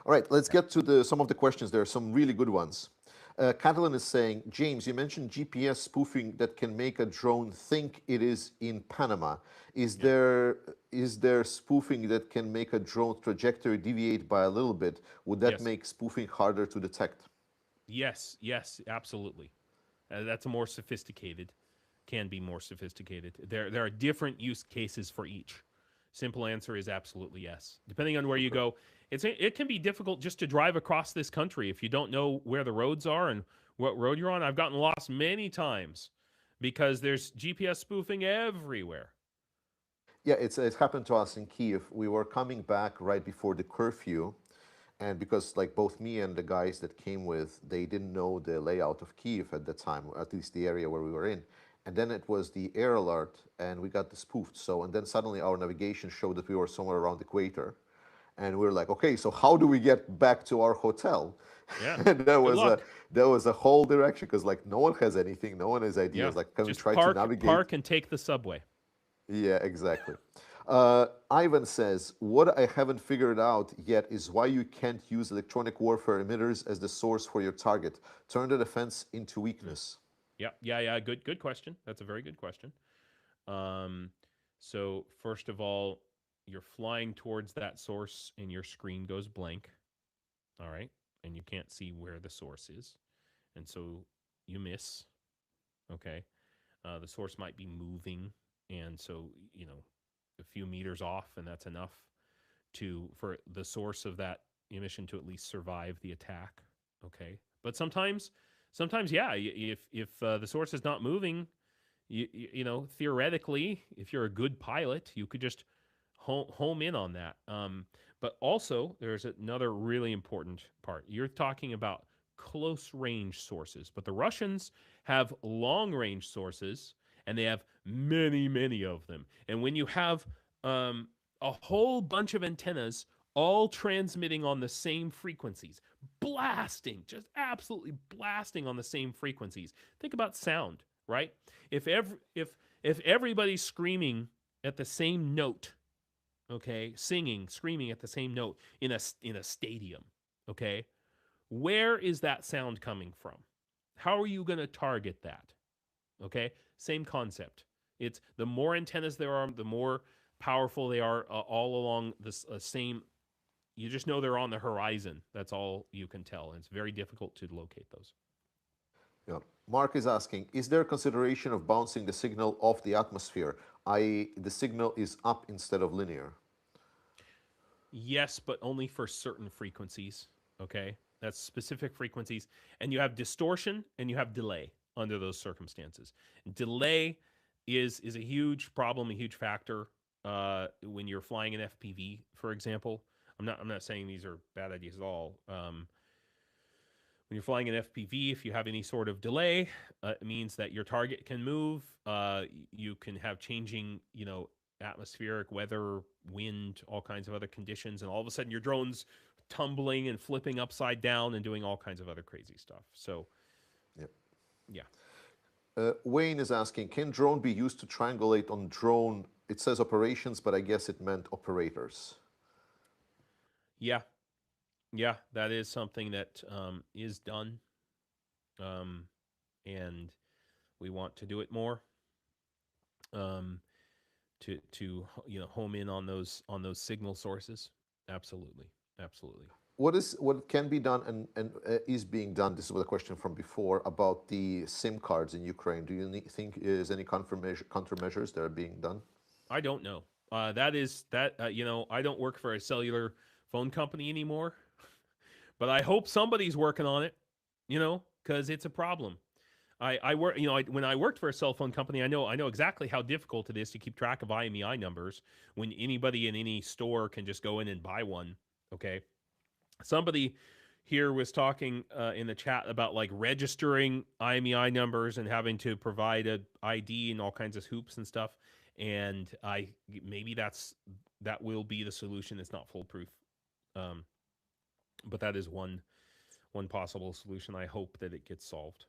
All right, let's get to some of the questions. There are some really good ones. Catalan is saying, James, you mentioned GPS spoofing that can make a drone think it is in Panama. Is Yeah. there spoofing that can make a drone trajectory deviate by a little bit? Would that Yes. make spoofing harder to detect? Yes. Yes. Absolutely. That's a more sophisticated. Can be more sophisticated. There are different use cases for each. Simple answer is absolutely yes. Depending on where you Okay. go, it can be difficult just to drive across this country if you don't know where the roads are and what road you're on. I've gotten lost many times because there's GPS spoofing everywhere. Yeah, it happened to us in Kiev. We were coming back right before the curfew, and because like both me and the guys that came with, they didn't know the layout of Kiev at the time, or at least the area where we were in. And then it was the air alert, and we got the spoofed. So, and then suddenly our navigation showed that we were somewhere around the equator, and we were like, okay, so how do we get back to our hotel? Yeah. And Good luck. there was a whole direction because like no one has anything, no one has Yeah. ideas. Like, can we Just try to navigate? park and take the subway. Yeah, exactly. Ivan says, what I haven't figured out yet is why you can't use electronic warfare emitters as the source for your target. Turn the defense into Yeah. weakness. Yeah. Good question. That's a very good question. Um, so first of all, you're flying towards that source and your screen goes blank. All right. And you can't see where the source is. And so you miss. Okay. The source might be moving. And so, a few meters off, and that's enough for the source of that emission to at least survive the attack. Okay. But sometimes, yeah, if the source is not moving, theoretically, if you're a good pilot, you could just home in on that. But also, there's another really important part. You're talking about close range sources, but the Russians have long range sources, and they have many, many of them. And when you have a whole bunch of antennas all transmitting on the same frequencies, blasting, just absolutely blasting on the same frequencies. Think about sound, right? If everybody's screaming at the same note, okay, screaming at the same note in a stadium, okay, where is that sound coming from? How are you going to target that? Okay, same concept. It's the more antennas there are, the more powerful they are all along this same. You just know they're on the horizon. That's all you can tell. And it's very difficult to locate those. Yeah. Mark is asking, is there consideration of bouncing the signal off the atmosphere, i.e. the signal is up instead of linear? Yes, but only for certain frequencies. Okay, that's specific frequencies, and you have distortion and you have delay under those circumstances. Delay is a huge problem, a huge factor when you're flying an FPV, for example. I'm not saying these are bad ideas at all. When you're flying an FPV, if you have any sort of delay, it means that your target can move. You can have changing, atmospheric weather, wind, all kinds of other conditions, and all of a sudden your drone's tumbling and flipping upside down and doing all kinds of other crazy stuff. So, Yeah. yeah, Wayne is asking, can drone be used to triangulate on drone? It says operations, but I guess it meant operators. yeah, yeah, that is something that is done, um, and we want to do it more. Um, to home in on those signal sources. Absolutely, absolutely. What can be done and is being done? This is a question from before about the SIM cards in Ukraine. Do you think is any countermeasures that are being done? I don't know. That is that I don't work for a cellular phone company anymore, but I hope somebody's working on it. Because it's a problem. I work, when I worked for a cell phone company, I know exactly how difficult it is to keep track of IMEI numbers when anybody in any store can just go in and buy one. Okay, somebody here was talking in the chat about like registering IMEI numbers and having to provide a ID and all kinds of hoops and stuff. And maybe that will be the solution. It's not foolproof, um, but that is one possible solution. I hope that it gets solved.